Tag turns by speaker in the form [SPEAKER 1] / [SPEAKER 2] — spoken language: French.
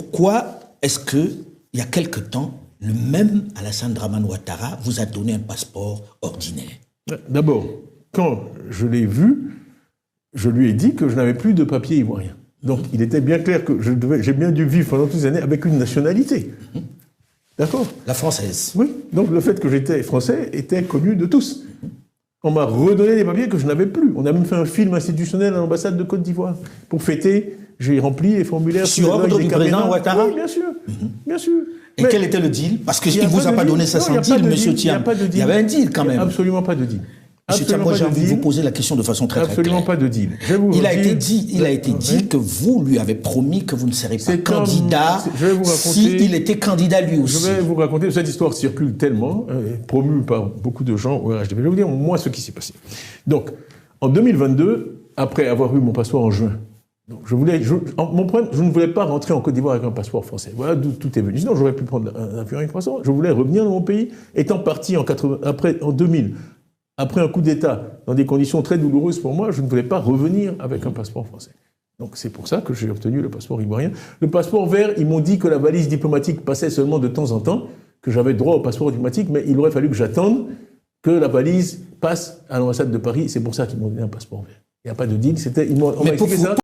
[SPEAKER 1] pourquoi est-ce que, il y a quelque temps, le même Alassane Dramane Ouattara vous a donné un passeport ordinaire?
[SPEAKER 2] D'abord, quand je l'ai vu, je lui ai dit que je n'avais plus de papier ivoirien. Donc, il était bien clair que j'ai bien dû vivre pendant toutes ces années avec une nationalité. D'accord?
[SPEAKER 1] La française.
[SPEAKER 2] Oui. Donc, le fait que j'étais français était connu de tous. On m'a redonné des papiers que je n'avais plus. On a même fait un film institutionnel à l'ambassade de Côte d'Ivoire. Pour fêter, j'ai rempli les formulaires.
[SPEAKER 1] Sur ordre du président Ouattara?
[SPEAKER 2] Oui, bien sûr. Bien sûr.
[SPEAKER 1] Et quel était le deal? Parce qu'il ne vous a pas donné ça sans deal, M. Thiam. Il y avait un deal quand même.
[SPEAKER 2] Absolument pas de deal.
[SPEAKER 1] M. Thiam, moi j'ai envie de vous poser la question de façon très claire.
[SPEAKER 2] Absolument pas de deal.
[SPEAKER 1] Il a été dit que vous lui avez promis que vous ne serez pas candidat s'il était candidat lui aussi.
[SPEAKER 2] Je vais vous raconter, cette histoire circule tellement, promue par beaucoup de gens au RHDP. Je vais vous dire moi ce qui s'est passé. Donc, en 2022, après avoir eu mon passeport en juin, donc je ne voulais pas rentrer en Côte d'Ivoire avec un passeport français. Voilà d'où tout est venu. Sinon, j'aurais pu prendre un avion avec un passeport. Je voulais revenir dans mon pays, étant parti en 2000. Après un coup d'État, dans des conditions très douloureuses pour moi, je ne voulais pas revenir avec un passeport français. Donc c'est pour ça que j'ai obtenu le passeport ivoirien. Le passeport vert, ils m'ont dit que la valise diplomatique passait seulement de temps en temps, que j'avais droit au passeport diplomatique, mais il aurait fallu que j'attende que la valise passe à l'ambassade de Paris. C'est pour ça qu'ils m'ont donné un passeport vert. Il n'y a pas de deal, on m'a expliqué ça.